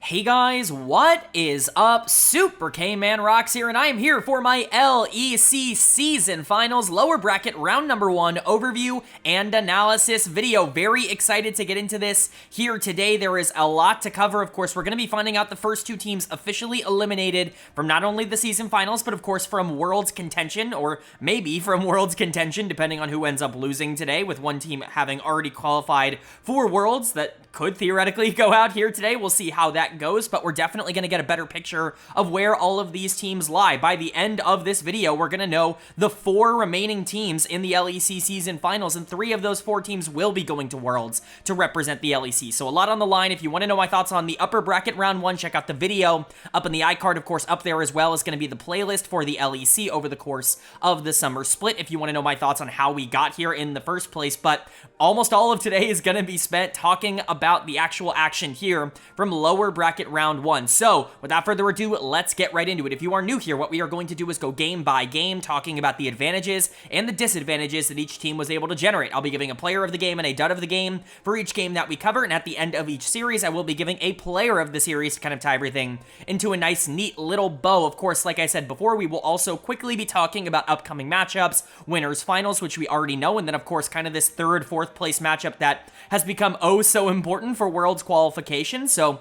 Hey guys, what is up? Super K-Man Rocks here, and I am here for my LEC Season Finals Lower Bracket Round Number 1 overview and analysis video. Very excited to get into this here today. There is a lot to cover. Of course, we're going to be finding out the first two teams officially eliminated from not only the Season Finals, but of course from Worlds Contention, or maybe from Worlds Contention, depending on who ends up losing today, with one team having already qualified for Worlds that could theoretically go out here today. We'll see how that goes, but we're definitely going to get a better picture of where all of these teams lie. By the end of this video, we're going to know the 4 remaining teams in the LEC Season Finals, and 3 of those 4 teams will be going to Worlds to represent the LEC. So a lot on the line. If you want to know my thoughts on the upper bracket round 1, check out the video up in the iCard. Of course, up there as well is going to be the playlist for the LEC over the course of the summer split, if you want to know my thoughts on how we got here in the first place. But almost all of today is going to be spent talking about the actual action here from lower bracket round 1. So without further ado, let's get right into it. If you are new here, what we are going to do is go game by game, talking about the advantages and the disadvantages that each team was able to generate. I'll be giving a player of the game and a dud of the game for each game that we cover, and at the end of each series, I will be giving a player of the series to kind of tie everything into a nice, neat little bow. Of course, like I said before, we will also quickly be talking about upcoming matchups, winners, finals, which we already know, and then of course kind of this third, fourth place matchup that has become oh so important for Worlds qualification. So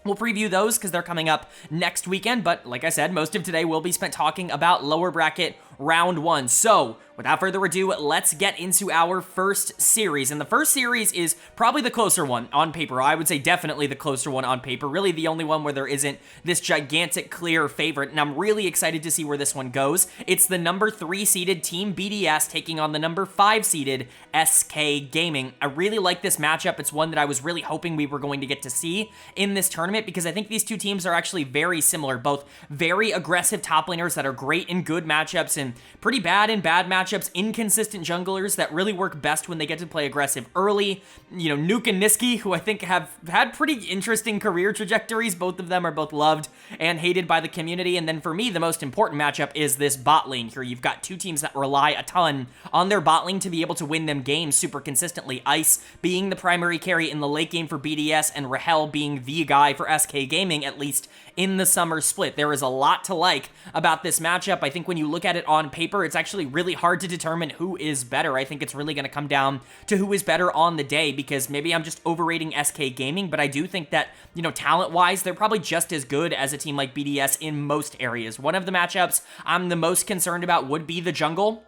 we'll preview those because they're coming up next weekend, but like I said, most of today will be spent talking about lower bracket round 1. So without further ado, let's get into our first series. And the first series is probably the closer one on paper. I would say definitely the closer one on paper. Really the only one where there isn't this gigantic clear favorite. And I'm really excited to see where this one goes. It's the number 3 seeded Team BDS taking on the number 5 seeded SK Gaming. I really like this matchup. It's one that I was really hoping we were going to get to see in this tournament because I think these two teams are actually very similar. Both very aggressive top laners that are great in good matchups and pretty bad in bad matchups, inconsistent junglers that really work best when they get to play aggressive early. You know, Nuke and Niski, who I think have had pretty interesting career trajectories. Both of them are both loved and hated by the community. And then for me, the most important matchup is this bot lane here. You've got two teams that rely a ton on their bot lane to be able to win them games super consistently. Ice being the primary carry in the late game for BDS, and Rahel being the guy for SK Gaming, at least in the summer split. There is a lot to like about this matchup. I think when you look at it on paper, it's actually really hard to determine who is better. I think it's really going to come down to who is better on the day, because maybe I'm just overrating SK Gaming, but I do think that, you know, talent-wise, they're probably just as good as a team like BDS in most areas. One of the matchups I'm the most concerned about would be the jungle.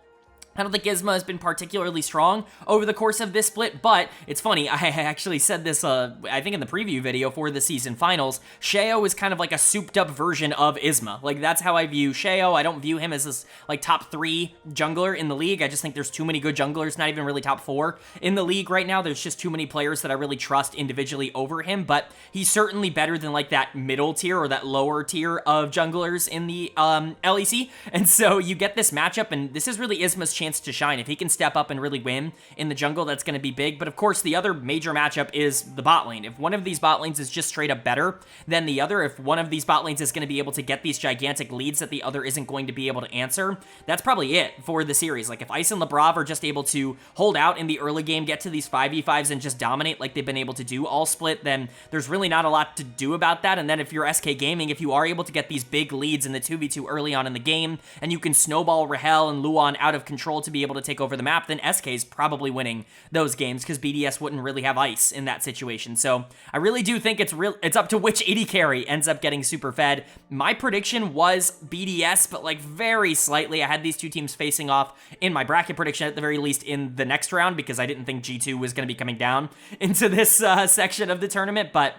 I don't think Isma has been particularly strong over the course of this split, but it's funny, I actually said this, I think in the preview video for the season finals, Sheo is kind of like a souped-up version of Isma. Like, that's how I view Sheo. I don't view him as this, like, top 3 jungler in the league. I just think there's too many good junglers, not even really top 4 in the league right now. There's just too many players that I really trust individually over him, but he's certainly better than, like, that middle tier or that lower tier of junglers in the LEC, and so you get this matchup, and this is really Isma's chance to shine. If he can step up and really win in the jungle, that's going to be big. But of course, the other major matchup is the bot lane. If one of these bot lanes is just straight up better than the other, if one of these bot lanes is going to be able to get these gigantic leads that the other isn't going to be able to answer, that's probably it for the series. Like, if Ice and Labrav are just able to hold out in the early game, get to these 5v5s and just dominate like they've been able to do all split, then there's really not a lot to do about that. And then if you're SK Gaming, if you are able to get these big leads in the 2v2 early on in the game, and you can snowball Rahel and Luan out of control to be able to take over the map, then SK's probably winning those games because BDS wouldn't really have Ice in that situation. So I really do think it's up to which AD carry ends up getting super fed. My prediction was BDS, but like very slightly. I had these two teams facing off in my bracket prediction at the very least in the next round because I didn't think G2 was going to be coming down into this section of the tournament, but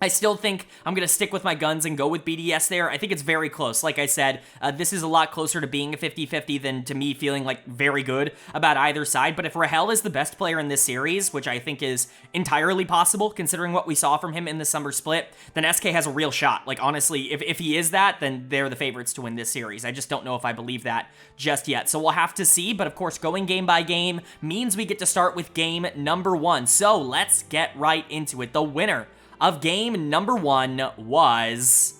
I still think I'm going to stick with my guns and go with BDS there. I think it's very close. Like I said, this is a lot closer to being a 50-50 than to me feeling like very good about either side. But if Rahel is the best player in this series, which I think is entirely possible considering what we saw from him in the summer split, then SK has a real shot. Like, honestly, if he is that, then they're the favorites to win this series. I just don't know if I believe that just yet. So we'll have to see. But of course, going game by game means we get to start with game number 1. So let's get right into it. The winner of game number 1 was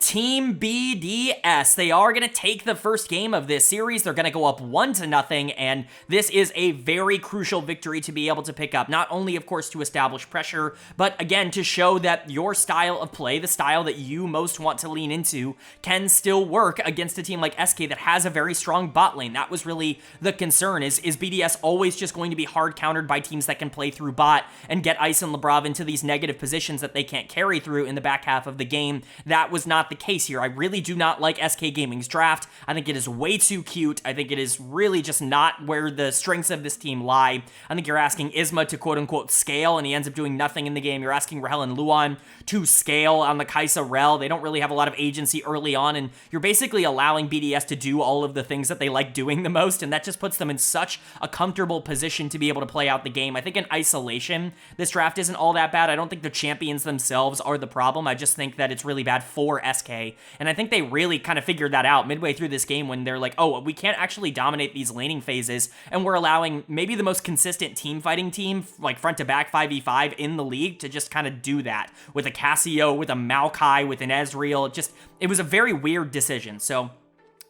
Team BDS. They are going to take the first game of this series. They're going to go up 1-0, and this is a very crucial victory to be able to pick up. Not only, of course, to establish pressure, but again, to show that your style of play, the style that you most want to lean into, can still work against a team like SK that has a very strong bot lane. That was really the concern. Is BDS always just going to be hard countered by teams that can play through bot and get Ice and Labrov into these negative positions that they can't carry through in the back half of the game? That was not the case here. I really do not like SK Gaming's draft. I think it is way too cute. I think it is really just not where the strengths of this team lie. I think you're asking Isma to quote-unquote scale, and he ends up doing nothing in the game. You're asking Rahel and Luan to scale on the Kai'Sa Rel. They don't really have a lot of agency early on, and you're basically allowing BDS to do all of the things that they like doing the most, and that just puts them in such a comfortable position to be able to play out the game. I think in isolation, this draft isn't all that bad. I don't think the champions themselves are the problem. I just think that it's really bad for SK. And I think they really kind of figured that out midway through this game when they're like, oh, we can't actually dominate these laning phases, and we're allowing maybe the most consistent team fighting team, like front to back 5v5 in the league, to just kind of do that with a Cassio, with a Maokai, with an Ezreal. It was a very weird decision. So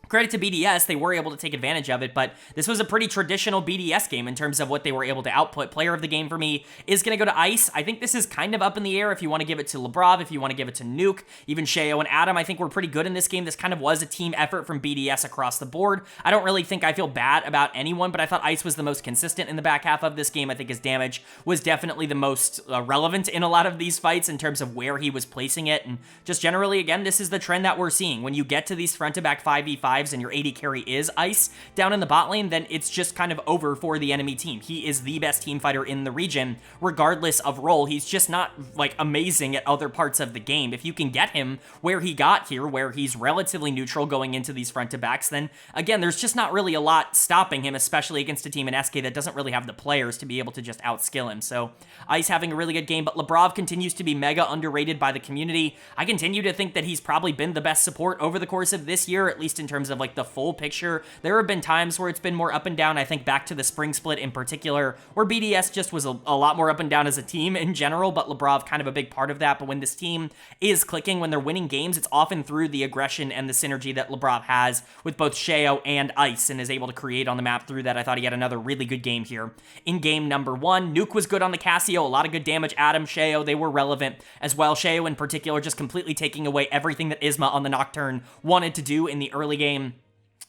credit to BDS, they were able to take advantage of it, but this was a pretty traditional BDS game in terms of what they were able to output. Player of the game for me is going to go to Ice. I think this is kind of up in the air if you want to give it to Labrov, if you want to give it to Nuke, even Sheo and Adam. I think were pretty good in this game. This kind of was a team effort from BDS across the board. I don't really think I feel bad about anyone, but I thought Ice was the most consistent in the back half of this game. I think his damage was definitely the most relevant in a lot of these fights in terms of where he was placing it, and just generally, again, this is the trend that we're seeing. When you get to these front-to-back 5v5s and your AD carry is Ice down in the bot lane, then it's just kind of over for the enemy team. He is the best team fighter in the region, regardless of role. He's just not, like, amazing at other parts of the game. If you can get him where he got here, where he's relatively neutral going into these front-to-backs, then, again, there's just not really a lot stopping him, especially against a team in SK that doesn't really have the players to be able to just outskill him. So, Ice having a really good game, but Labrov continues to be mega underrated by the community. I continue to think that he's probably been the best support over the course of this year, at least in terms of, like, the full picture. There have been times where it's been more up and down. I think back to the spring split in particular, where BDS just was a lot more up and down as a team in general, but Labrov kind of a big part of that. But when this team is clicking, when they're winning games, it's often through the aggression and the synergy that Labrov has with both Sheo and Ice, and is able to create on the map through that. I thought he had another really good game here. In game number 1, Nuke was good on the Cassio, a lot of good damage. Adam, Sheo, they were relevant as well. Sheo in particular just completely taking away everything that Isma on the Nocturne wanted to do in the early game.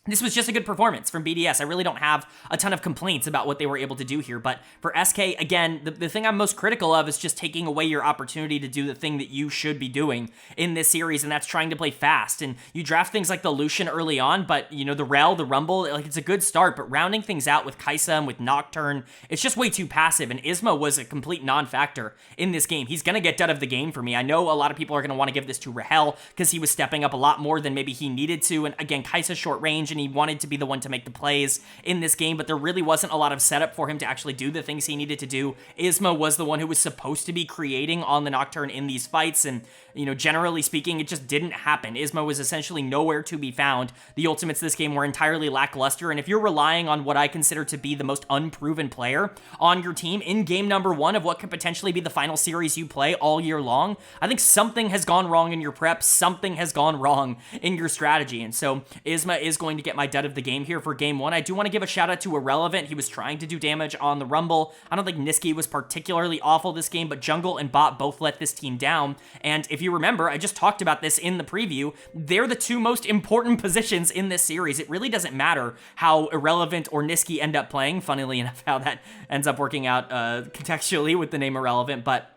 This was just a good performance from BDS. I really don't have a ton of complaints about what they were able to do here, but for SK, again, the thing I'm most critical of is just taking away your opportunity to do the thing that you should be doing in this series, and that's trying to play fast. And you draft things like the Lucian early on, but, you know, the Rel, the Rumble, like, it's a good start, but rounding things out with Kai'Sa and with Nocturne, it's just way too passive, and Isma was a complete non-factor in this game. He's gonna get done of the game for me. I know a lot of people are gonna want to give this to Rahel, because he was stepping up a lot more than maybe he needed to, and again, Kai'Sa's short range, and he wanted to be the one to make the plays in this game, but there really wasn't a lot of setup for him to actually do the things he needed to do. Isma was the one who was supposed to be creating on the Nocturne in these fights, and, you know, generally speaking, it just didn't happen. Isma was essentially nowhere to be found. The ultimates this game were entirely lackluster, and if you're relying on what I consider to be the most unproven player on your team in game number 1 of what could potentially be the final series you play all year long, I think something has gone wrong in your prep, something has gone wrong in your strategy, and so Isma is going to get my dud of the game here for game 1. I do want to give a shout out to Irrelevant. He was trying to do damage on the Rumble. I don't think Niski was particularly awful this game, but Jungle and Bot both let this team down, and if you remember, I just talked about this in the preview, they're the two most important positions in this series. It really doesn't matter how Irrelevant or Niski end up playing, funnily enough how that ends up working out contextually with the name Irrelevant, but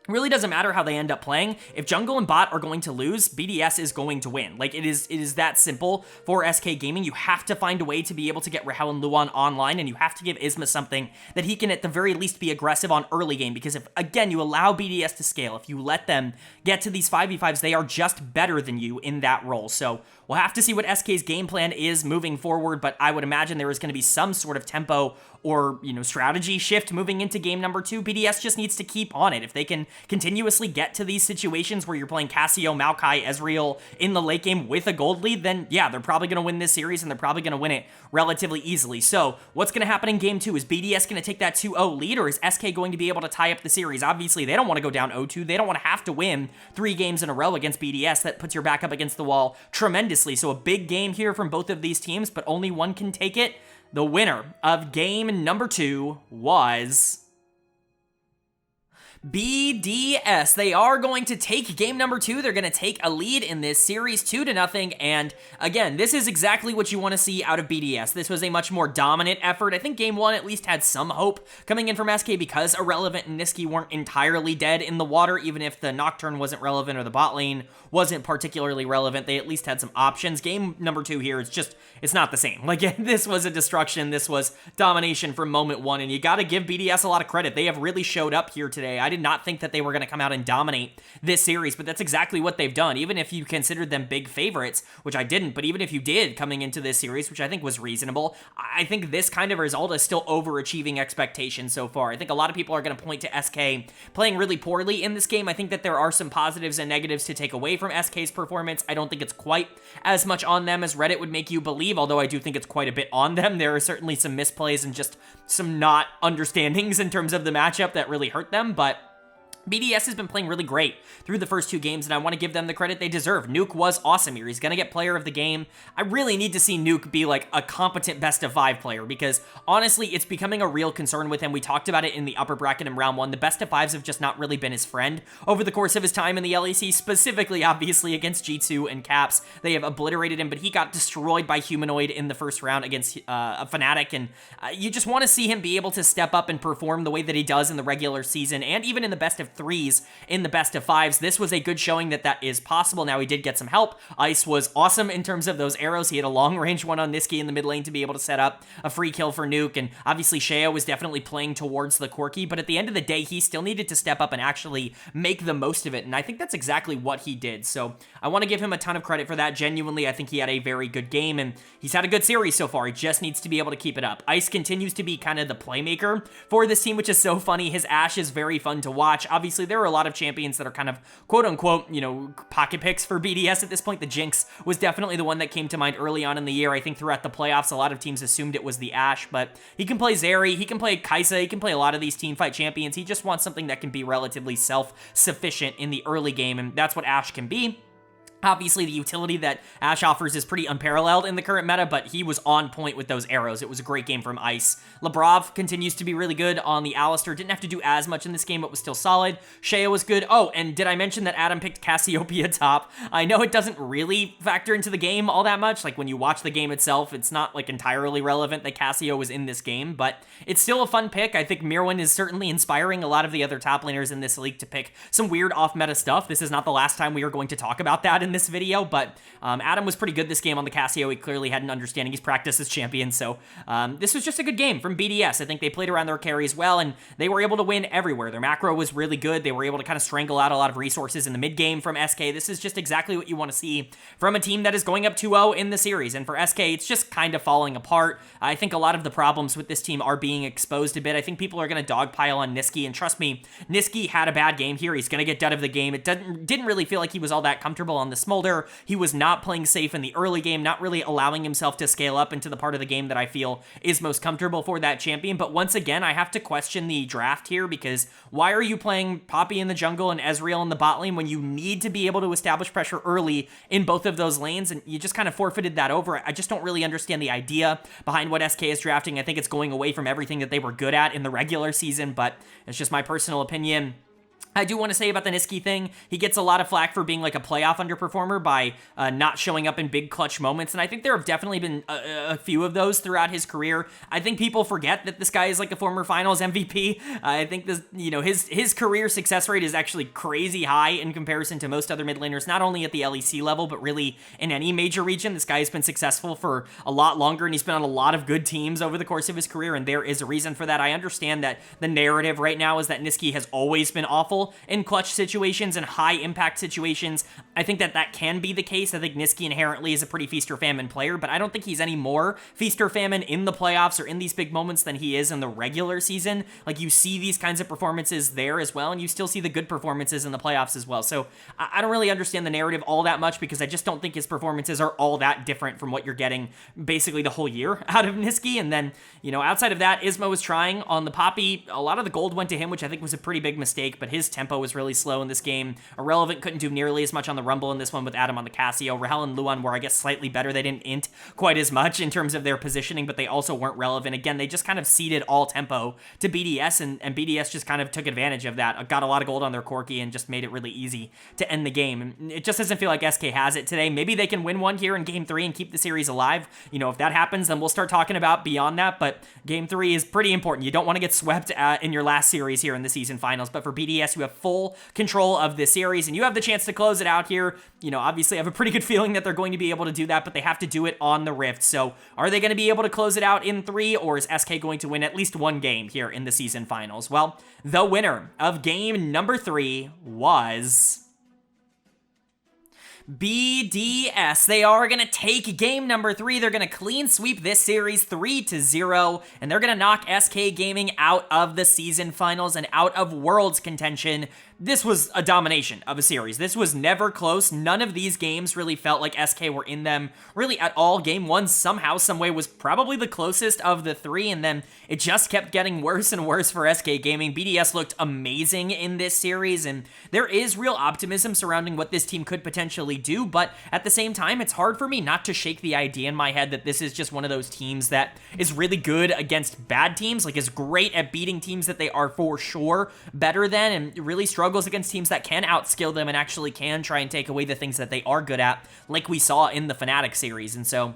it really doesn't matter how they end up playing. If Jungle and Bot are going to lose, BDS is going to win. Like, it is that simple for SK Gaming. You have to find a way to be able to get Rahel and Luan online, and you have to give Isma something that he can at the very least be aggressive on early game, because if, again, you allow BDS to scale, if you let them get to these 5v5s, they are just better than you in that role. So we'll have to see what SK's game plan is moving forward, but I would imagine there is going to be some sort of tempo or, you know, strategy shift moving into game number 2. BDS just needs to keep on it. If they can continuously get to these situations where you're playing Cassio, Maokai, Ezreal in the late game with a gold lead, then yeah, they're probably going to win this series, and they're probably going to win it relatively easily. So what's going to happen in game 2? Is BDS going to take that 2-0 lead, or is SK going to be able to tie up the series? Obviously, they don't want to go down 0-2. They don't want to have to win 3 games in a row against BDS. That puts your back up against the wall tremendously. So a big game here from both of these teams, but only one can take it. The winner of game number 2 was BDS. They are going to take game number 2. They're going to take a lead in this series 2-0. And again, this is exactly what you want to see out of BDS. This was a much more dominant effort. I think game 1 at least had some hope coming in from SK because Irrelevant and Niski weren't entirely dead in the water. Even if the Nocturne wasn't relevant or the bot lane wasn't particularly relevant, they at least had some options. Game number 2 here, it's not the same. Like, this was a destruction. This was domination from moment 1. And you got to give BDS a lot of credit. They have really showed up here today. I did not think that they were going to come out and dominate this series, but that's exactly what they've done. Even if you considered them big favorites, which I didn't, but even if you did coming into this series, which I think was reasonable, I think this kind of result is still overachieving expectations so far. I think a lot of people are going to point to SK playing really poorly in this game. I think that there are some positives and negatives to take away from SK's performance. I don't think it's quite as much on them as Reddit would make you believe, although I do think it's quite a bit on them. There are certainly some misplays and just some not understandings in terms of the matchup that really hurt them, but BDS has been playing really great through the first 2 games, and I want to give them the credit they deserve. Nuke was awesome here. He's going to get player of the game. I really need to see Nuke be like a competent best of 5 player because honestly, it's becoming a real concern with him. We talked about it in the upper bracket in round 1. The best of 5s have just not really been his friend over the course of his time in the LEC, specifically, obviously, against G2 and Caps. They have obliterated him, but he got destroyed by Humanoid in the first round against a Fnatic, and you just want to see him be able to step up and perform the way that he does in the regular season and even in the best of 3s in the best of 5s. This was a good showing that is possible. Now, he did get some help. Ice was awesome in terms of those arrows. He had a long-range one on Niski in the mid lane to be able to set up a free kill for Nuke, and obviously Shea was definitely playing towards the Corki, but at the end of the day, he still needed to step up and actually make the most of it, and I think that's exactly what he did. So I want to give him a ton of credit for that. Genuinely, I think he had a very good game, and he's had a good series so far. He just needs to be able to keep it up. Ice continues to be kind of the playmaker for this team, which is so funny. His Ashe is very fun to watch. Obviously, there are a lot of champions that are kind of quote-unquote, pocket picks for BDS at this point. The Jinx was definitely the one that came to mind early on in the year. I think throughout the playoffs, a lot of teams assumed it was the Ashe, but he can play Zeri, he can play Kai'Sa, he can play a lot of these teamfight champions. He just wants something that can be relatively self-sufficient in the early game, and that's what Ashe can be. Obviously, the utility that Ashe offers is pretty unparalleled in the current meta, but he was on point with those arrows. It was a great game from Ice. Labrov continues to be really good on the Alistar. Didn't have to do as much in this game, but was still solid. Shea was good. Oh, and did I mention that Adam picked Cassiopeia top? I know it doesn't really factor into the game all that much. Like, when you watch the game itself, it's not, like, entirely relevant that Cassio was in this game, but it's still a fun pick. I think Mirwin is certainly inspiring a lot of the other top laners in this league to pick some weird off-meta stuff. This is not the last time we are going to talk about that in this video, but Adam was pretty good this game on the Cassio. He clearly had an understanding. He's practiced as champion, so this was just a good game from BDS. I think they played around their carries well, and they were able to win everywhere. Their macro was really good. They were able to kind of strangle out a lot of resources in the mid game from SK. This is just exactly what you want to see from a team that is going up 2-0 in the series, and for SK, it's just kind of falling apart. I think a lot of the problems with this team are being exposed a bit. I think people are going to dogpile on Niski, and trust me, Niski had a bad game here. He's going to get dead of the game. It didn't really feel like he was all that comfortable on the Smolder. He was not playing safe in the early game, not really allowing himself to scale up into the part of the game that I feel is most comfortable for that champion. But once again, I have to question the draft here, because why are you playing Poppy in the jungle and Ezreal in the bot lane when you need to be able to establish pressure early in both of those lanes? And you just kind of forfeited that over. I just don't really understand the idea behind what SK is drafting. I think it's going away from everything that they were good at in the regular season, but it's just my personal opinion. I do want to say about the Niski thing, he gets a lot of flack for being like a playoff underperformer by not showing up in big clutch moments, and I think there have definitely been a few of those throughout his career. I think people forget that this guy is like a former finals MVP. I think this, his career success rate is actually crazy high in comparison to most other mid laners, not only at the LEC level, but really in any major region. This guy has been successful for a lot longer, and he's been on a lot of good teams over the course of his career, and there is a reason for that. I understand that the narrative right now is that Niski has always been awful useful in clutch situations and high impact situations. I think that can be the case. I think Nisqy inherently is a pretty feast or famine player, but I don't think he's any more feast or famine in the playoffs or in these big moments than he is in the regular season. Like, you see these kinds of performances there as well, and you still see the good performances in the playoffs as well. So I don't really understand the narrative all that much, because I just don't think his performances are all that different from what you're getting basically the whole year out of Nisqy. And then, outside of that, Ismo was trying on the Poppy. A lot of the gold went to him, which I think was a pretty big mistake, but his tempo was really slow in this game. Irrelevant couldn't do nearly as much on the Rumble in this one with Adam on the Casio. Rahel and Luan were, I guess, slightly better. They didn't int quite as much in terms of their positioning, but they also weren't relevant. Again, they just kind of ceded all tempo to BDS, and BDS just kind of took advantage of that. Got a lot of gold on their Corki and just made it really easy to end the game. And it just doesn't feel like SK has it today. Maybe they can win one here in Game 3 and keep the series alive. If that happens, then we'll start talking about beyond that, but Game 3 is pretty important. You don't want to get swept in your last series here in the season finals, but for BDS, you have full control of this series, and you have the chance to close it out here. Obviously, I have a pretty good feeling that they're going to be able to do that, but they have to do it on the Rift. So are they going to be able to close it out in 3, or is SK going to win at least one game here in the season finals? Well, the winner of game number 3 was BDS. They are going to take game number 3. They're going to clean sweep this series 3-0, and they're going to knock SK Gaming out of the season finals and out of Worlds contention. This was a domination of a series. This was never close. None of these games really felt like SK were in them really at all. Game 1 somehow, someway was probably the closest of the 3, and then it just kept getting worse and worse for SK Gaming. BDS looked amazing in this series, and there is real optimism surrounding what this team could potentially do, but at the same time, it's hard for me not to shake the idea in my head that this is just one of those teams that is really good against bad teams, like is great at beating teams that they are for sure better than, and really struggles against teams that can outskill them and actually can try and take away the things that they are good at, like we saw in the Fnatic series. And so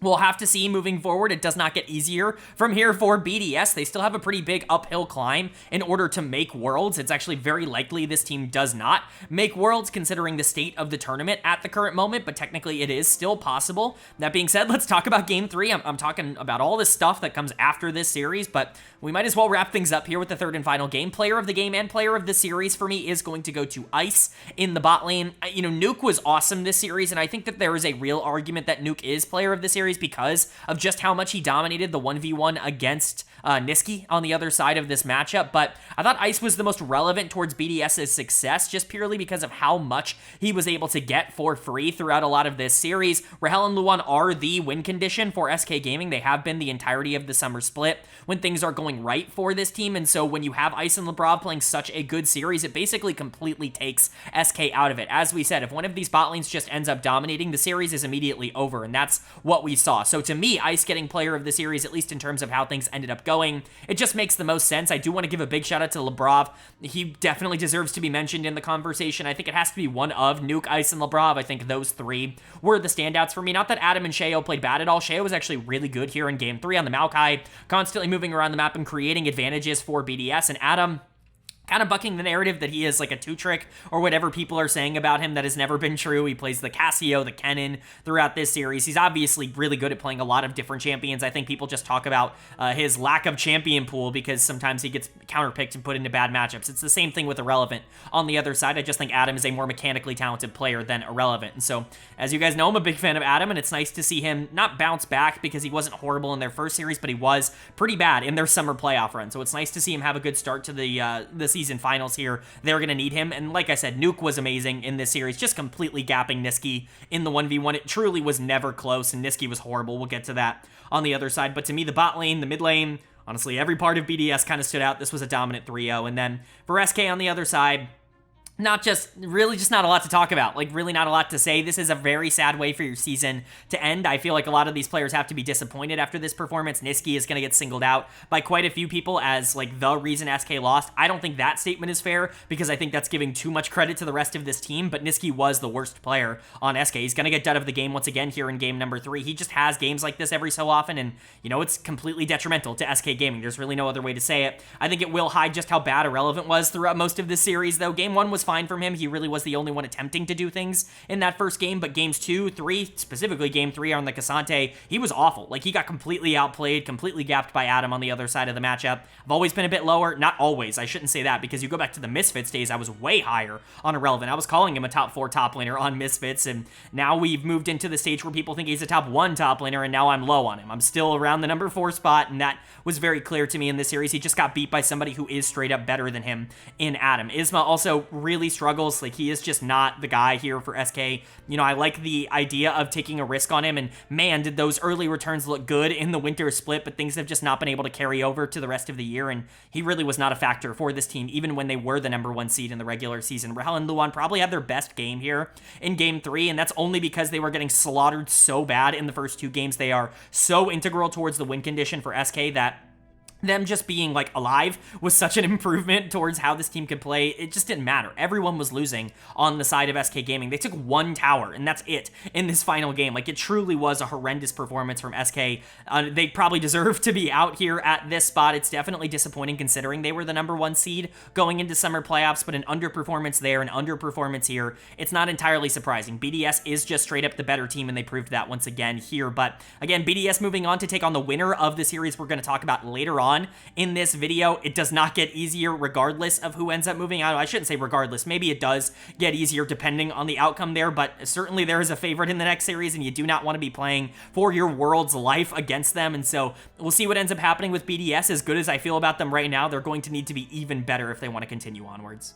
we'll have to see moving forward. It does not get easier from here for BDS. They still have a pretty big uphill climb in order to make Worlds. It's actually very likely this team does not make Worlds considering the state of the tournament at the current moment, but technically it is still possible. That being said, let's talk about Game 3. I'm talking about all this stuff that comes after this series, but we might as well wrap things up here with the third and final game. Player of the game and player of the series for me is going to go to Ice in the bot lane. Nuke was awesome this series, and I think that there is a real argument that Nuke is player of the series because of just how much he dominated the 1v1 against Nisqy on the other side of this matchup, but I thought Ice was the most relevant towards BDS's success just purely because of how much he was able to get for free throughout a lot of this series. Rahel and Luan are the win condition for SK Gaming. They have been the entirety of the summer split when things are going right for this team, and so when you have Ice and Lebrov playing such a good series, it basically completely takes SK out of it. As we said, if one of these bot lanes just ends up dominating, the series is immediately over, and that's what we saw. So to me, Ice getting player of the series, at least in terms of how things ended up going, it just makes the most sense. I do want to give a big shout out to Lebrov. He definitely deserves to be mentioned in the conversation. I think it has to be one of Nuke, Ice, and Lebrov. I think those 3 were the standouts for me. Not that Adam and Sheo played bad at all. Sheo was actually really good here in Game 3 on the Maokai, constantly moving around the map and creating advantages for BDS, and Adam kind of bucking the narrative that he is like a two-trick or whatever people are saying about him that has never been true. He plays the Casio, the Kennen throughout this series. He's obviously really good at playing a lot of different champions. I think people just talk about his lack of champion pool because sometimes he gets counterpicked and put into bad matchups. It's the same thing with Irrelevant on the other side. I just think Adam is a more mechanically talented player than Irrelevant. And so, as you guys know, I'm a big fan of Adam, and it's nice to see him not bounce back because he wasn't horrible in their first series, but he was pretty bad in their summer playoff run. So it's nice to see him have a good start to the season finals here. They're going to need him. And like I said, Nuke was amazing in this series, just completely gapping Nisqy in the 1v1. It truly was never close, and Nisqy was horrible. We'll get to that on the other side. But to me, the bot lane, the mid lane, honestly, every part of BDS kind of stood out. This was a dominant 3-0. And then for SK on the other side, not a lot to talk about, like really not a lot to say. This is a very sad way for your season to end. I feel like a lot of these players have to be disappointed after this performance. Nisqy is going to get singled out by quite a few people as like the reason SK lost. I don't think that statement is fair because I think that's giving too much credit to the rest of this team, but Nisqy was the worst player on SK. He's going to get done of the game once again here in game number 3. He just has games like this every so often, and it's completely detrimental to SK Gaming. There's really no other way to say it. I think it will hide just how bad Irrelevant was throughout most of this series, though. Game 1 was fine from him. He really was the only one attempting to do things in that first game, but games 2, 3, specifically game 3 on the Cassante, he was awful. Like, he got completely outplayed, completely gapped by Adam on the other side of the matchup. I've always been a bit lower. Not always. I shouldn't say that, because you go back to the Misfits days, I was way higher on Irrelevant. I was calling him a top 4 top laner on Misfits, and now we've moved into the stage where people think he's a top 1 top laner, and now I'm low on him. I'm still around the number 4 spot, and that was very clear to me in this series. He just got beat by somebody who is straight up better than him in Adam. Isma also really struggles. Like, he is just not the guy here for SK. You know, I like the idea of taking a risk on him, and man, did those early returns look good in the winter split, but things have just not been able to carry over to the rest of the year, and he really was not a factor for this team, even when they were the number 1 seed in the regular season. Rahel and Luan probably had their best game here in game 3, and that's only because they were getting slaughtered so bad in the first 2 games. They are so integral towards the win condition for SK that them just being, like, alive was such an improvement towards how this team could play. It just didn't matter. Everyone was losing on the side of SK Gaming. They took 1 tower, and that's it in this final game. Like, it truly was a horrendous performance from SK. They probably deserve to be out here at this spot. It's definitely disappointing considering they were the number 1 seed going into summer playoffs, but an underperformance there, an underperformance here, it's not entirely surprising. BDS is just straight up the better team, and they proved that once again here. But again, BDS moving on to take on the winner of the series we're going to talk about later on in this video. It does not get easier regardless of who ends up moving out. I shouldn't say regardless. Maybe it does get easier depending on the outcome there, but certainly there is a favorite in the next series, and you do not want to be playing for your world's life against them. And so we'll see what ends up happening with BDS. As good as I feel about them right now, they're going to need to be even better if they want to continue onwards.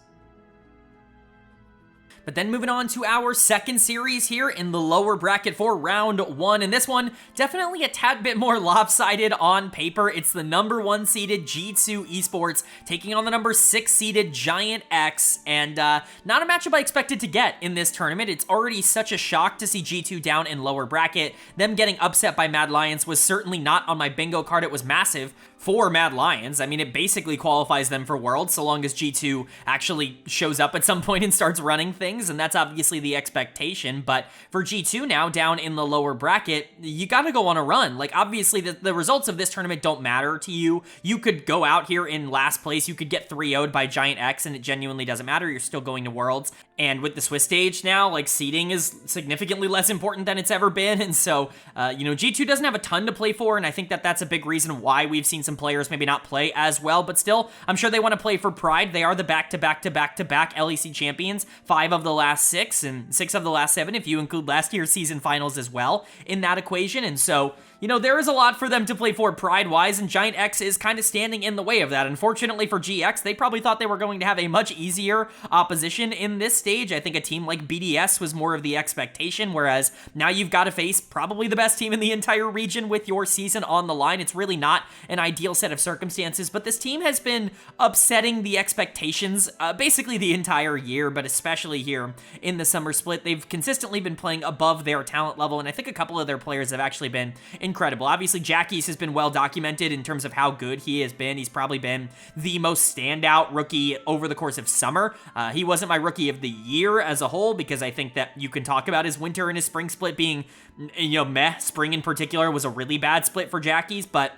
But then moving on to our second series here in the lower bracket for round 1. And this one, definitely a tad bit more lopsided on paper. It's the number 1 seeded G2 Esports taking on the number 6 seeded GIANTX. And not a matchup I expected to get in this tournament. It's already such a shock to see G2 down in lower bracket. Them getting upset by Mad Lions was certainly not on my bingo card. It was massive for Mad Lions. I mean, it basically qualifies them for Worlds so long as G2 actually shows up at some point and starts running things, and that's obviously the expectation. But for G2 now, down in the lower bracket, you gotta go on a run. Like, obviously, the results of this tournament don't matter to you. You could go out here in last place, you could get 3-0'd by GIANTX, and it genuinely doesn't matter. You're still going to Worlds. And with the Swiss stage now, like, seeding is significantly less important than it's ever been, and so, you know, G2 doesn't have a ton to play for, and I think that that's a big reason why we've seen some players maybe not play as well, but still, I'm sure they want to play for pride. They are the back-to-back-to-back-to-back LEC champions, 5 of the last 6, and 6 of the last 7, if you include last year's season finals as well in that equation, and so, you know, there is a lot for them to play for pride-wise, and GIANTX is kind of standing in the way of that. Unfortunately for GX, they probably thought they were going to have a much easier opposition in this stage. I think a team like BDS was more of the expectation, whereas now you've got to face probably the best team in the entire region with your season on the line. It's really not an ideal set of circumstances, but this team has been upsetting the expectations basically the entire year, but especially here in the summer split. They've consistently been playing above their talent level, and I think a couple of their players have actually been incredible. Obviously, Jackie's has been well documented in terms of how good he has been. He's probably been the most standout rookie over the course of summer. He wasn't my rookie of the year as a whole, because I think that you can talk about his winter and his spring split being, you know, meh. Spring in particular was a really bad split for Jackie's, but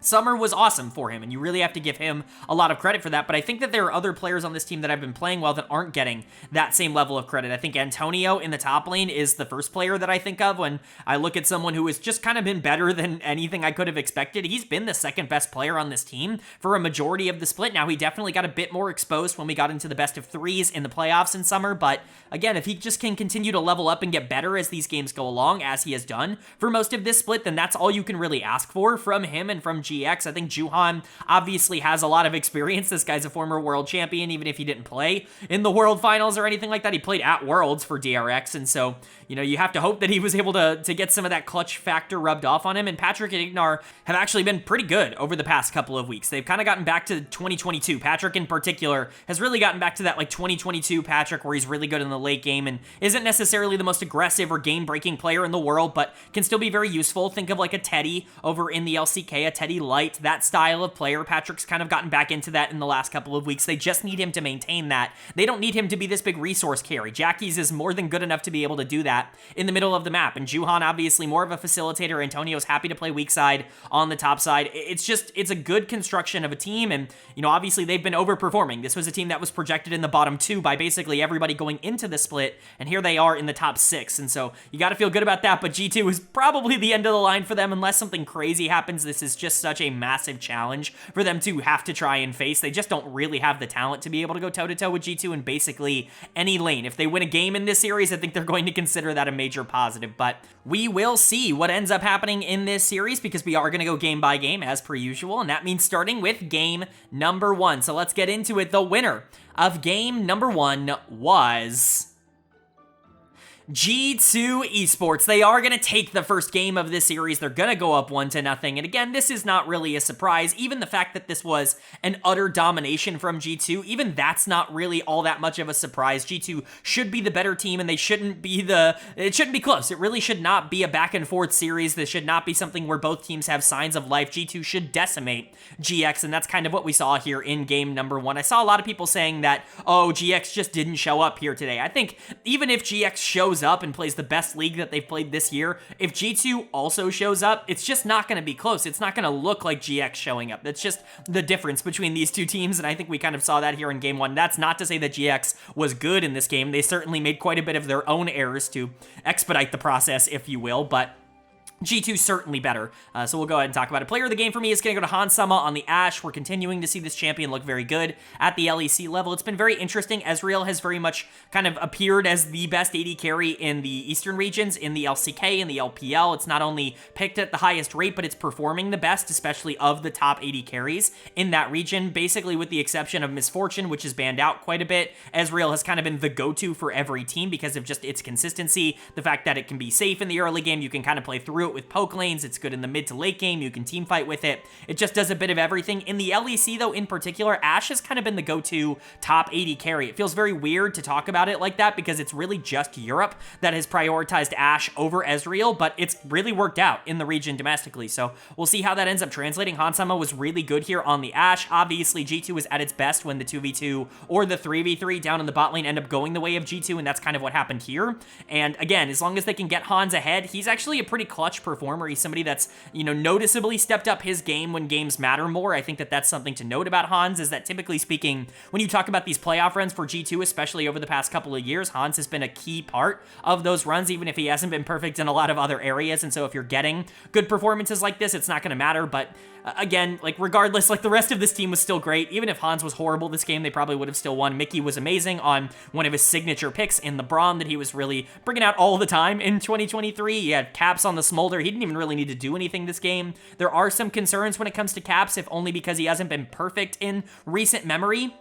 summer was awesome for him, and you really have to give him a lot of credit for that, but I think that there are other players on this team that have been playing well that aren't getting that same level of credit. I think Antonio in the top lane is the first player that I think of when I look at someone who has just kind of been better than anything I could have expected. He's been the second best player on this team for a majority of the split. Now, he definitely got a bit more exposed when we got into the best of 3s in the playoffs in summer, but again, if he just can continue to level up and get better as these games go along, as he has done for most of this split, then that's all you can really ask for from him and from GX. I think Juhan obviously has a lot of experience. This guy's a former world champion, even if he didn't play in the world finals or anything like that. He played at Worlds for DRX, and so, you know, you have to hope that he was able to get some of that clutch factor rubbed off on him. And Patrick and Ignar have actually been pretty good over the past couple of weeks. They've kind of gotten back to 2022. Patrick in particular has really gotten back to that, like, 2022 Patrick where he's really good in the late game and isn't necessarily the most aggressive or game-breaking player in the world, but can still be very useful. Think of like a Teddy over in the LCK, a Teddy really liked that style of player. Patrick's kind of gotten back into that in the last couple of weeks. They just need him to maintain that. They don't need him to be this big resource carry. Jackie's is more than good enough to be able to do that in the middle of the map. And Juhan, obviously more of a facilitator. Antonio's happy to play weak side on the top side. It's a good construction of a team. And, obviously they've been overperforming. This was a team that was projected in the bottom 2 by basically everybody going into the split. And here they are in the top 6. And so you got to feel good about that. But G2 is probably the end of the line for them unless something crazy happens. This is just such a massive challenge for them to have to try and face. They just don't really have the talent to be able to go toe-to-toe with G2 in basically any lane. If they win a game in this series, I think they're going to consider that a major positive. But we will see what ends up happening in this series because we are going to go game by game as per usual. And that means starting with game number 1. So let's get into it. The winner of game number 1 was G2 Esports. They are going to take the first game of this series. They're going to go up 1-0. And again, this is not really a surprise. Even the fact that this was an utter domination from G2, even that's not really all that much of a surprise. G2 should be the better team, and it shouldn't be close. It really should not be a back and forth series. This should not be something where both teams have signs of life. G2 should decimate GX, and that's kind of what we saw here in game number 1. I saw a lot of people saying that, oh, GX just didn't show up here today. I think even if GX shows up and plays the best league that they've played this year, if G2 also shows up, it's just not going to be close. It's not going to look like GX showing up. That's just the difference between these two teams, and I think we kind of saw that here in game 1. That's not to say that GX was good in this game. They certainly made quite a bit of their own errors to expedite the process, if you will, but G2 certainly better, so we'll go ahead and talk about it. Player of the game for me is going to go to Hansama on the Ashe. We're continuing to see this champion look very good at the LEC level. It's been very interesting. Ezreal has very much kind of appeared as the best AD carry in the Eastern regions, in the LCK, in the LPL. It's not only picked at the highest rate, but it's performing the best, especially of the top AD carries in that region, basically with the exception of Misfortune, which is banned out quite a bit. Ezreal has kind of been the go-to for every team because of just its consistency, the fact that it can be safe in the early game, you can kind of play through it with poke lanes, it's good in the mid to late game, you can team fight with it, it just does a bit of everything. In the LEC though, in particular, Ashe has kind of been the go-to top AD carry. It feels very weird to talk about it like that because it's really just Europe that has prioritized Ashe over Ezreal, but it's really worked out in the region domestically, so we'll see how that ends up translating. Hansama was really good here on the Ashe. Obviously, G2 was at its best when the 2v2 or the 3v3 down in the bot lane end up going the way of G2, and that's kind of what happened here. And again, as long as they can get Hans ahead, he's actually a pretty clutch performer. He's somebody that's, noticeably stepped up his game when games matter more. I think that that's something to note about Hans, is that typically speaking, when you talk about these playoff runs for G2, especially over the past couple of years, Hans has been a key part of those runs, even if he hasn't been perfect in a lot of other areas. And so if you're getting good performances like this, it's not going to matter. But again, regardless, the rest of this team was still great. Even if Hans was horrible this game, they probably would have still won. Mickey was amazing on one of his signature picks in the Braum that he was really bringing out all the time in 2023. He had caps on the Smolder. He didn't even really need to do anything this game. There are some concerns when it comes to caps, if only because he hasn't been perfect in recent memory.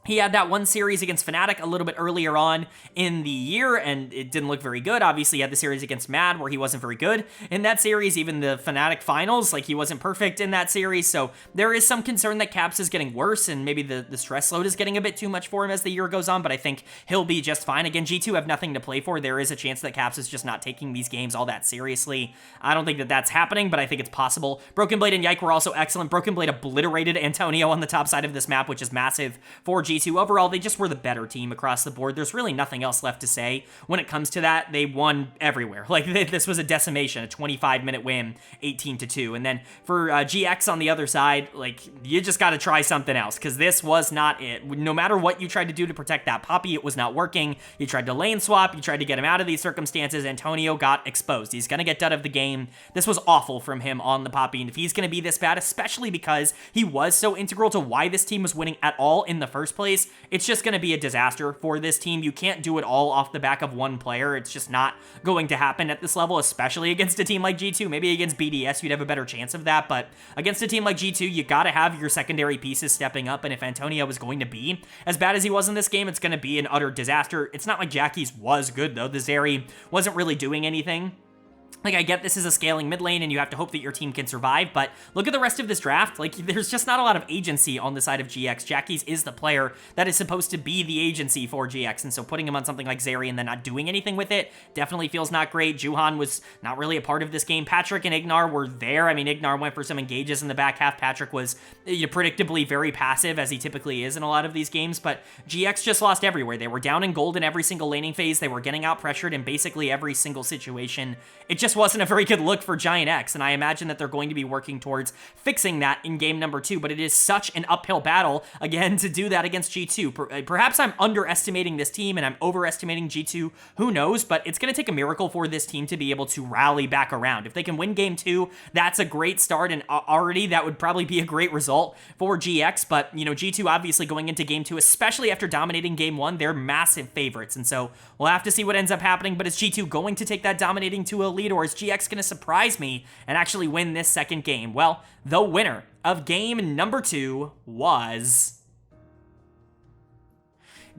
He had that one series against Fnatic a little bit earlier on in the year, and it didn't look very good. Obviously, he had the series against Mad, where he wasn't very good in that series. Even the Fnatic finals, he wasn't perfect in that series. So there is some concern that Caps is getting worse, and maybe the stress load is getting a bit too much for him as the year goes on, but I think he'll be just fine. Again, G2 have nothing to play for. There is a chance that Caps is just not taking these games all that seriously. I don't think that that's happening, but I think it's possible. Broken Blade and Yike were also excellent. Broken Blade obliterated Antonio on the top side of this map, which is massive for G2. Overall, they just were the better team across the board. There's really nothing else left to say when it comes to that. They won everywhere. This was a decimation, a 25-minute win, 18-2. And then for GX on the other side, you just got to try something else, because this was not it. No matter what you tried to do to protect that Poppy, it was not working. You tried to lane swap, you tried to get him out of these circumstances. Antonio got exposed. He's going to get done of the game. This was awful from him on the Poppy, and if he's going to be this bad, especially because he was so integral to why this team was winning at all in the first place, it's just going to be a disaster for this team. You can't do it all off the back of one player. It's just not going to happen at this level, especially against a team like G2. Maybe against BDS, you'd have a better chance of that, but against a team like G2, you got to have your secondary pieces stepping up, and if Antonio is going to be as bad as he was in this game, it's going to be an utter disaster. It's not like Jackie's was good, though. The Zeri wasn't really doing anything. Like, I get this is a scaling mid lane and you have to hope that your team can survive, but look at the rest of this draft. Like, there's just not a lot of agency on the side of GX. Jackie's is the player that is supposed to be the agency for GX, and so putting him on something like Zeri and then not doing anything with it definitely feels not great. Juhan was not really a part of this game. Patrick and Ignar were there. I mean, Ignar went for some engages in the back half. Patrick was predictably very passive, as he typically is in a lot of these games, but GX just lost everywhere. They were down in gold in every single laning phase. They were getting out pressured in basically every single situation. It just wasn't a very good look for GIANTX, and I imagine that they're going to be working towards fixing that in game number 2, but it is such an uphill battle, again, to do that against G2. Perhaps I'm underestimating this team, and I'm overestimating G2, who knows, but it's going to take a miracle for this team to be able to rally back around. If they can win game 2, that's a great start, and already that would probably be a great result for GX, but, G2 obviously going into game 2, especially after dominating game 1, they're massive favorites, and so we'll have to see what ends up happening, but is G2 going to take that dominating to a lead, or is GX going to surprise me and actually win this second game? Well, the winner of game number 2 was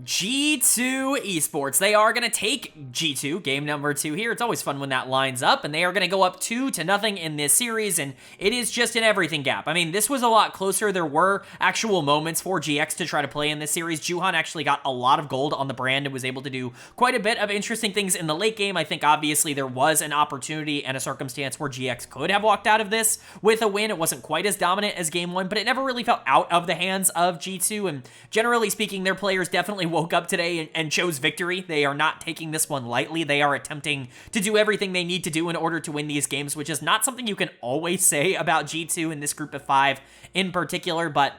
G2 Esports. They are going to take G2, game number 2 here. It's always fun when that lines up, and they are going to go up 2-0 in this series, and it is just an everything gap. I mean, this was a lot closer. There were actual moments for GX to try to play in this series. Juhan actually got a lot of gold on the brand and was able to do quite a bit of interesting things in the late game. I think, obviously, there was an opportunity and a circumstance where GX could have walked out of this with a win. It wasn't quite as dominant as game 1, but it never really felt out of the hands of G2, and generally speaking, their players definitely woke up today and chose victory. They are not taking this one lightly. They are attempting to do everything they need to do in order to win these games, which is not something you can always say about G2 in this group of 5 in particular, but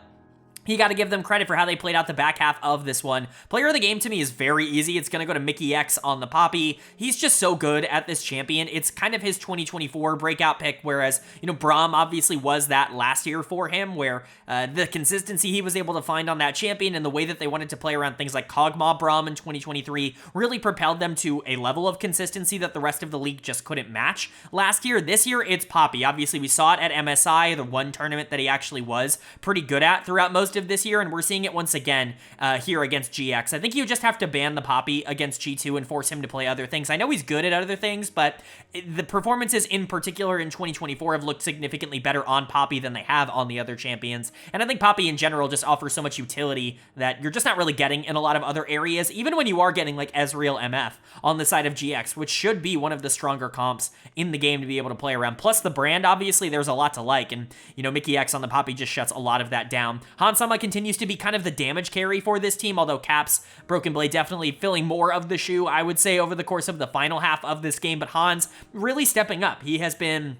you got to give them credit for how they played out the back half of this one. Player of the game to me is very easy. It's going to go to Mickey X on the Poppy. He's just so good at this champion. It's kind of his 2024 breakout pick, whereas, Braum obviously was that last year for him, where the consistency he was able to find on that champion and the way that they wanted to play around things like Kog'Maw Braum in 2023 really propelled them to a level of consistency that the rest of the league just couldn't match last year. This year, it's Poppy. Obviously, we saw it at MSI, the one tournament that he actually was pretty good at throughout most of this year, and we're seeing it once again here against GX. I think you just have to ban the Poppy against G2 and force him to play other things. I know he's good at other things, but the performances in particular in 2024 have looked significantly better on Poppy than they have on the other champions, and I think Poppy in general just offers so much utility that you're just not really getting in a lot of other areas, even when you are getting like Ezreal MF on the side of GX, which should be one of the stronger comps in the game to be able to play around. Plus the brand, obviously, there's a lot to like, and Mickey X on the Poppy just shuts a lot of that down. Hansama continues to be kind of the damage carry for this team, although Caps, Broken Blade definitely filling more of the shoe, I would say, over the course of the final half of this game, but Hans really stepping up. He has been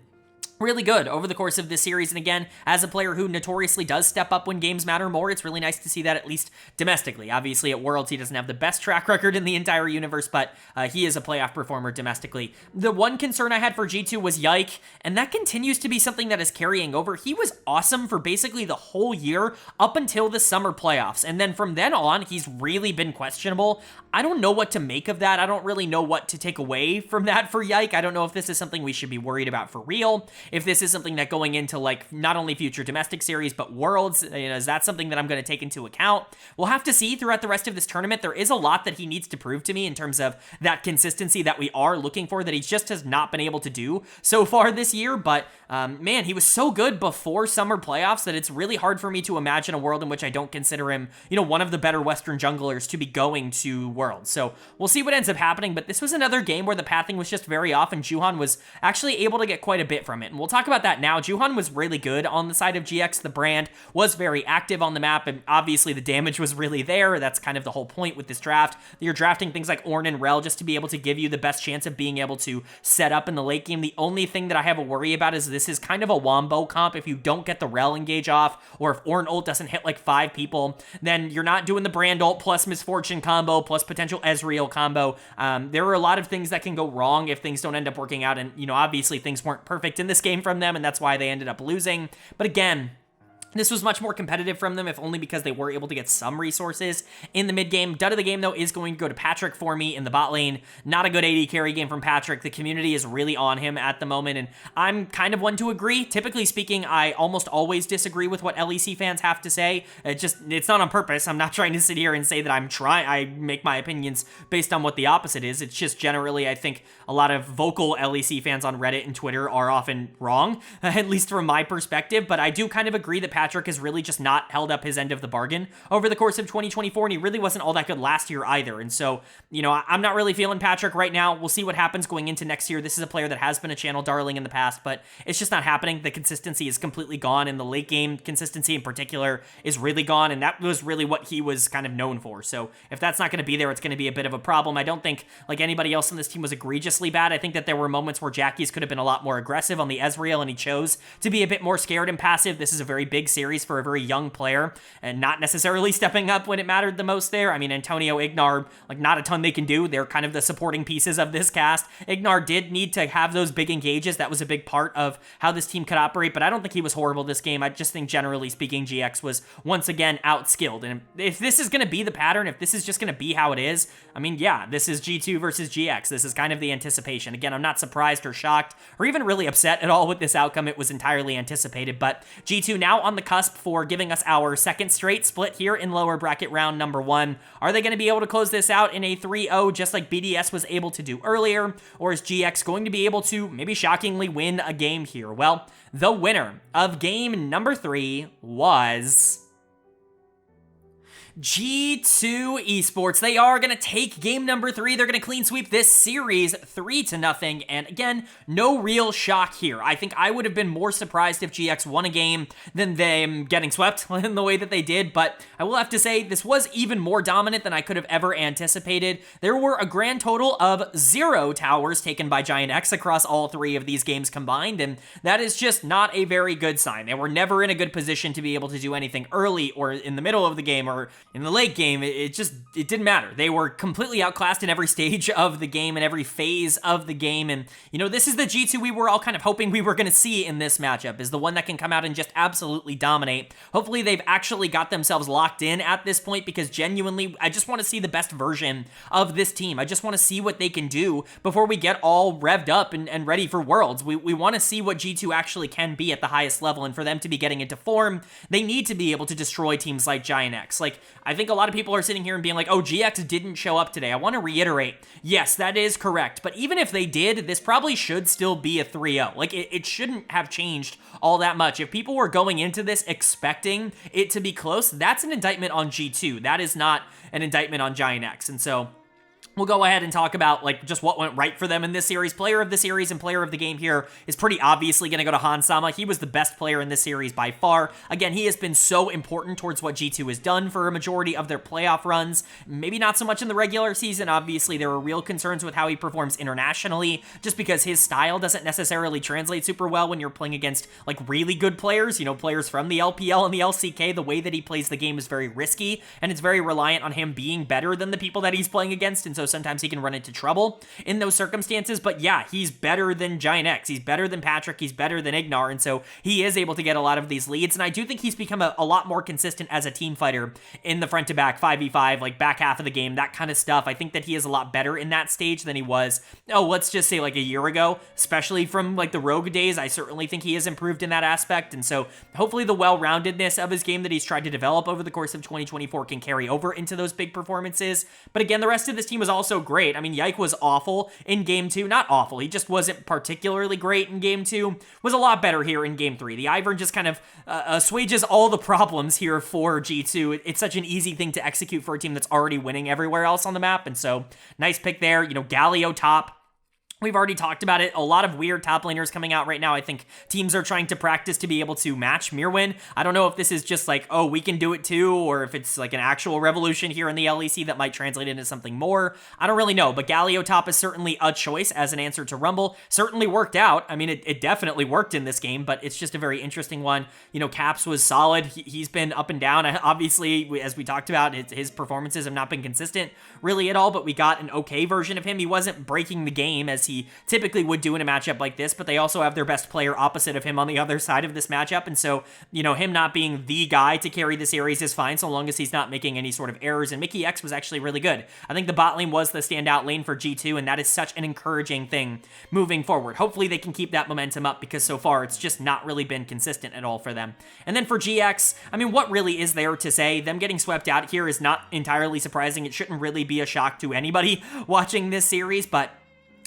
really good over the course of this series, and again, as a player who notoriously does step up when games matter more, it's really nice to see that, at least domestically. Obviously, at Worlds, he doesn't have the best track record in the entire universe, but he is a playoff performer domestically. The one concern I had for G2 was Yike, and that continues to be something that is carrying over. He was awesome for basically the whole year up until the summer playoffs, and then from then on, he's really been questionable. I don't know what to make of that. I don't really know what to take away from that for Yike. I don't know if this is something we should be worried about for real. If this is something that going into like not only future domestic series, but Worlds, is that something that I'm going to take into account? We'll have to see throughout the rest of this tournament. There is a lot that he needs to prove to me in terms of that consistency that we are looking for, that he just has not been able to do so far this year. But man, he was so good before summer playoffs that it's really hard for me to imagine a world in which I don't consider him, one of the better Western junglers to be going to Worlds. So we'll see what ends up happening, but this was another game where the pathing was just very off, and Juhan was actually able to get quite a bit from it. And we'll talk about that now. Juhan was really good on the side of GX. The brand was very active on the map, and obviously the damage was really there. That's kind of the whole point with this draft. You're drafting things like Ornn and Rel just to be able to give you the best chance of being able to set up in the late game. The only thing that I have a worry about is this is kind of a wombo comp. If you don't get the Rel engage off, or if Ornn ult doesn't hit like 5 people, then you're not doing the brand ult plus Misfortune combo plus potential Ezreal combo. There are a lot of things that can go wrong if things don't end up working out, and obviously things weren't perfect in this game from them, and that's why they ended up losing. But again, This was much more competitive from them, if only because they were able to get some resources in the mid game. Dud of the game, though, is going to go to Patrick for me in the bot lane. Not a good AD carry game from Patrick. The community is really on him at the moment, and I'm kind of one to agree. Typically speaking, I almost always disagree with what LEC fans have to say. It's not on purpose. I'm not trying to sit here and say that I make my opinions based on what the opposite is. It's just generally, I think a lot of vocal LEC fans on Reddit and Twitter are often wrong, at least from my perspective, but I do kind of agree that Patrick has really just not held up his end of the bargain over the course of 2024, and he really wasn't all that good last year either. And so, I'm not really feeling Patrick right now. We'll see what happens going into next year. This is a player that has been a channel darling in the past, but it's just not happening. The consistency is completely gone, and the late game consistency in particular is really gone, and that was really what he was kind of known for. So if that's not going to be there, it's going to be a bit of a problem. I don't think, like anybody else on this team, was egregiously bad. I think that there were moments where Jackie's could have been a lot more aggressive on the Ezreal, and he chose to be a bit more scared and passive. This is a very big series for a very young player, and not necessarily stepping up when it mattered the most there. I mean, Antonio, Ignar, like not a ton they can do. They're kind of the supporting pieces of this cast. Ignar did need to have those big engages. That was a big part of how this team could operate, but I don't think he was horrible this game. I just think generally speaking, GX was once again outskilled. And if this is going to be the pattern, if this is just going to be how it is, I mean, yeah, this is G2 versus GX. This is kind of the anticipation. Again, I'm not surprised or shocked or even really upset at all with this outcome. It was entirely anticipated, but G2 now on the cusp for giving us our second straight split here in lower bracket round number 1. Are they going to be able to close this out in a 3-0 just like BDS was able to do earlier? Or is GX going to be able to maybe shockingly win a game here? Well, the winner of game number 3 was G2 Esports. They are going to take game number 3. They're going to clean sweep this series 3-0. And again, no real shock here. I think I would have been more surprised if GX won a game than them getting swept in the way that they did. But I will have to say this was even more dominant than I could have ever anticipated. There were a grand total of 0 towers taken by GIANTX across all 3 of these games combined. And that is just not a very good sign. They were never in a good position to be able to do anything early or in the middle of the game or in the late game. It didn't matter. They were completely outclassed in every stage of the game and every phase of the game. And, this is the G2 we were all kind of hoping we were going to see in this matchup, is the one that can come out and just absolutely dominate. Hopefully they've actually got themselves locked in at this point, because genuinely, I just want to see the best version of this team. I just want to see what they can do before we get all revved up and ready for Worlds. We want to see what G2 actually can be at the highest level, and for them to be getting into form, they need to be able to destroy teams like GIANTX. Like, I think a lot of people are sitting here and being like, oh, GX didn't show up today. I want to reiterate, yes, that is correct. But even if they did, this probably should still be a 3-0. Like, it shouldn't have changed all that much. If people were going into this expecting it to be close, that's an indictment on G2. That is not an indictment on GIANTX. And so we'll go ahead and talk about just what went right for them in this series. Player of the series and player of the game here is pretty obviously going to go to Hansama. He was the best player in this series by far. Again, he has been so important towards what G2 has done for a majority of their playoff runs. Maybe not so much in the regular season. Obviously, there were real concerns with how he performs internationally, just because his style doesn't necessarily translate super well when you're playing against really good players, players from the LPL and the LCK. The way that he plays the game is very risky, and it's very reliant on him being better than the people that he's playing against, and so sometimes he can run into trouble in those circumstances. But yeah, he's better than GIANTX. He's better than Patrick. He's better than Ignar. And so he is able to get a lot of these leads. And I do think he's become a lot more consistent as a team fighter in the front to back 5v5, back half of the game, that kind of stuff. I think that he is a lot better in that stage than he was, let's just say a year ago, especially from the Rogue days. I certainly think he has improved in that aspect. And so hopefully the well-roundedness of his game that he's tried to develop over the course of 2024 can carry over into those big performances. But again, the rest of this team was also great. I mean, Yike was awful in game 2. Not awful. He just wasn't particularly great in game 2. Was a lot better here in game 3. The Ivern just kind of assuages all the problems here for G2. It's such an easy thing to execute for a team that's already winning everywhere else on the map. And so nice pick there. Galio top. We've already talked about it. A lot of weird top laners coming out right now. I think teams are trying to practice to be able to match Mirwin. I don't know if this is just oh, we can do it too, or if it's an actual revolution here in the LEC that might translate into something more. I don't really know, but Galio top is certainly a choice as an answer to Rumble. Certainly worked out. I mean, it definitely worked in this game, but it's just a very interesting one. Caps was solid. He's been up and down. Obviously, as we talked about, his performances have not been consistent really at all, but we got an okay version of him. He wasn't breaking the game as he he typically would do in a matchup like this, but they also have their best player opposite of him on the other side of this matchup, and so, you know, him not being the guy to carry the series is fine so long as he's not making any sort of errors, and Mickey X was actually really good. I think the bot lane was the standout lane for G2, and that is such an encouraging thing moving forward. Hopefully they can keep that momentum up, because so far it's just not really been consistent at all for them. And then for GX, I mean, what really is there to say? Them getting swept out here is not entirely surprising. It shouldn't really be a shock to anybody watching this series, but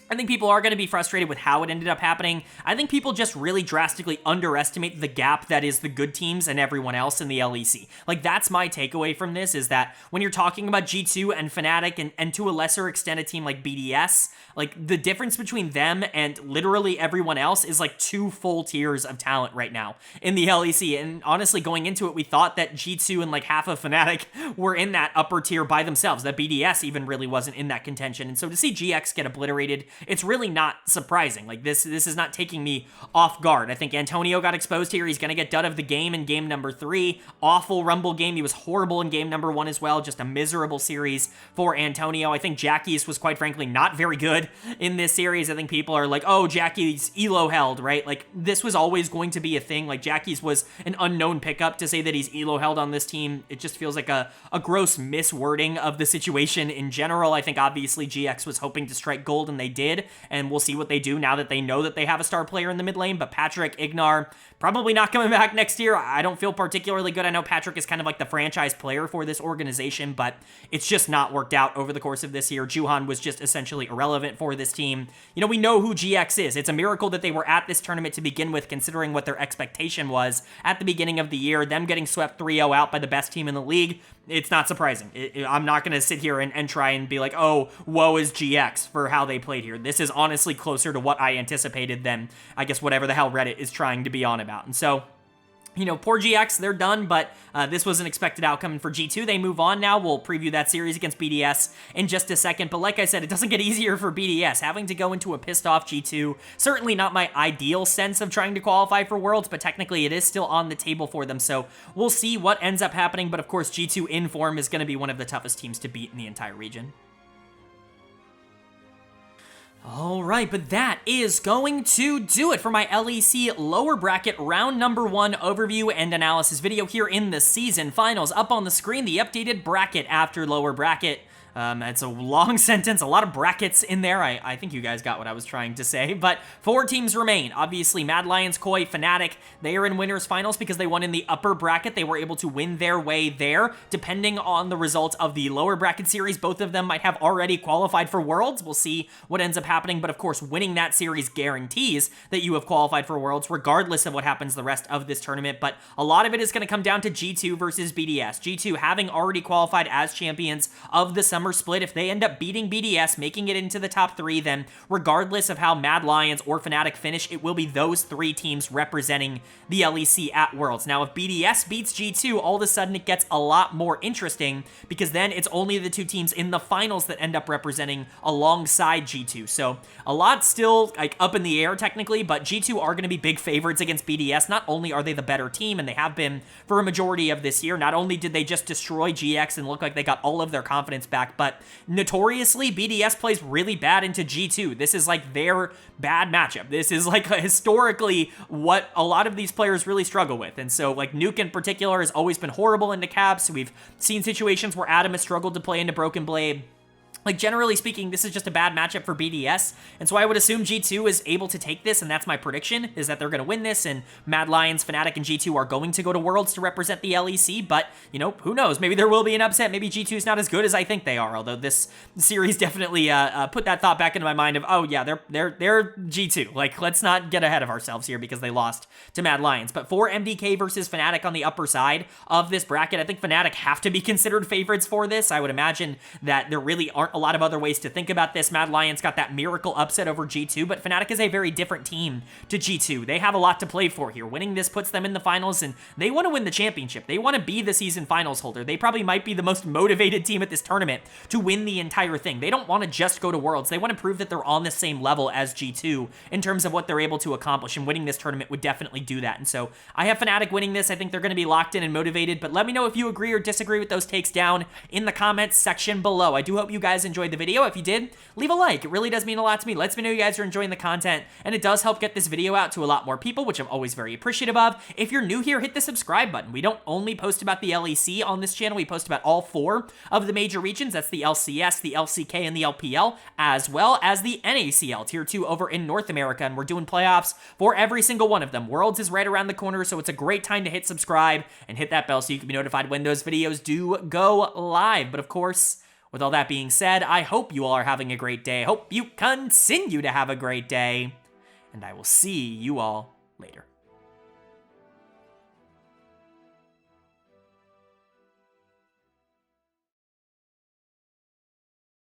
I think people are going to be frustrated with how it ended up happening. I think people just really drastically underestimate the gap that is the good teams and everyone else in the LEC. Like, that's my takeaway from this, is that when you're talking about G2 and Fnatic and to a lesser extent a team like BDS, like, the difference between them and literally everyone else is like 2 full tiers of talent right now in the LEC. And honestly, going into it, we thought that G2 and like half of Fnatic were in that upper tier by themselves, that BDS even really wasn't in that contention. And so to see GX get obliterated, it's really not surprising. Like, this is not taking me off guard. I think Antonio got exposed here. He's going to get dud of the game in game number 3. Awful Rumble game. He was horrible in game number 1 as well. Just a miserable series for Antonio. I think Jackie's was, quite frankly, not very good in this series. I think people are like, oh, Jackie's elo held, right? Like, this was always going to be a thing. Like, Jackie's was an unknown pickup. To say that he's elo held on this team, it just feels like a gross miswording of the situation in general. I think obviously GX was hoping to strike gold, and they did, and we'll see what they do now that they know that they have a star player in the mid lane. But Patrick, Ignar, probably not coming back next year. I don't feel particularly good. I know Patrick is kind of like the franchise player for this organization, but it's just not worked out over the course of this year. Juhan was just essentially irrelevant for this team. You know, we know who GX is. It's a miracle that they were at this tournament to begin with, considering what their expectation was at the beginning of the year. Them getting swept 3-0 out by the best team in the league, it's not surprising. I'm not going to sit here and try and be like, oh, woe is GX for how they played here. This is honestly closer to what I anticipated than, I guess, whatever the hell Reddit is trying to be on about. And so, you know, poor GX, they're done, but this was an expected outcome. And for G2, they move on now. We'll preview that series against BDS in just a second. But like I said, it doesn't get easier for BDS. Having to go into a pissed off G2, certainly not my ideal sense of trying to qualify for Worlds, but technically it is still on the table for them. So we'll see what ends up happening. But of course, G2 in form is going to be one of the toughest teams to beat in the entire region. All right, but that is going to do it for my LEC lower bracket round number 1 overview and analysis video here in the season finals. Up on the screen, the updated bracket after lower bracket. It's a long sentence, a lot of brackets in there. I think you guys got what I was trying to say, but 4 teams remain. Obviously, Mad Lions, Koi, Fnatic, they are in winners finals because they won in the upper bracket. They were able to win their way there. Depending on the results of the lower bracket series, both of them might have already qualified for Worlds. We'll see what ends up happening, but of course, winning that series guarantees that you have qualified for Worlds, regardless of what happens the rest of this tournament. But a lot of it is going to come down to G2 versus BDS. G2 having already qualified as champions of the summer split. If they end up beating BDS, making it into the top 3, then regardless of how Mad Lions or Fnatic finish, it will be those 3 teams representing the LEC at Worlds. Now, if BDS beats G2, all of a sudden it gets a lot more interesting, because then it's only the 2 teams in the finals that end up representing alongside G2. So a lot still like up in the air technically, but G2 are going to be big favorites against BDS. Not only are they the better team, and they have been for a majority of this year, not only did they just destroy GX and look like they got all of their confidence back, but notoriously, BDS plays really bad into G2. This is like their bad matchup. This is like historically what a lot of these players really struggle with. And so like Nuke in particular has always been horrible into Caps. We've seen situations where Adam has struggled to play into Broken Blade. Like, generally speaking, this is just a bad matchup for BDS, and so I would assume G2 is able to take this, and that's my prediction, is that they're going to win this, and Mad Lions, Fnatic, and G2 are going to go to Worlds to represent the LEC, but, you know, who knows? Maybe there will be an upset. Maybe G2 is not as good as I think they are, although this series definitely put that thought back into my mind of, oh, yeah, they're G2. Like, let's not get ahead of ourselves here because they lost to Mad Lions. But for MDK versus Fnatic on the upper side of this bracket, I think Fnatic have to be considered favorites for this. I would imagine that there really aren't a lot of other ways to think about this. Mad Lions got that miracle upset over G2, but Fnatic is a very different team to G2. They have a lot to play for here. Winning this puts them in the finals, and they want to win the championship. They want to be the season finals holder. They probably might be the most motivated team at this tournament to win the entire thing. They don't want to just go to Worlds. They want to prove that they're on the same level as G2 in terms of what they're able to accomplish, and winning this tournament would definitely do that. And so I have Fnatic winning this. I think they're going to be locked in and motivated, but let me know if you agree or disagree with those takes down in the comments section below. I do hope you guys enjoyed the video. If you did, leave a like. It really does mean a lot to me. Lets me know you guys are enjoying the content, and it does help get this video out to a lot more people, which I'm always very appreciative of. If you're new here, hit the subscribe button. We don't only post about the LEC on this channel, we post about all 4 of the major regions. That's the LCS, the LCK, and the LPL, as well as the NACL, Tier 2 over in North America, and we're doing playoffs for every single one of them. Worlds is right around the corner, so it's a great time to hit subscribe and hit that bell so you can be notified when those videos do go live. But of course, with all that being said, I hope you all are having a great day. I hope you continue to have a great day, and I will see you all later.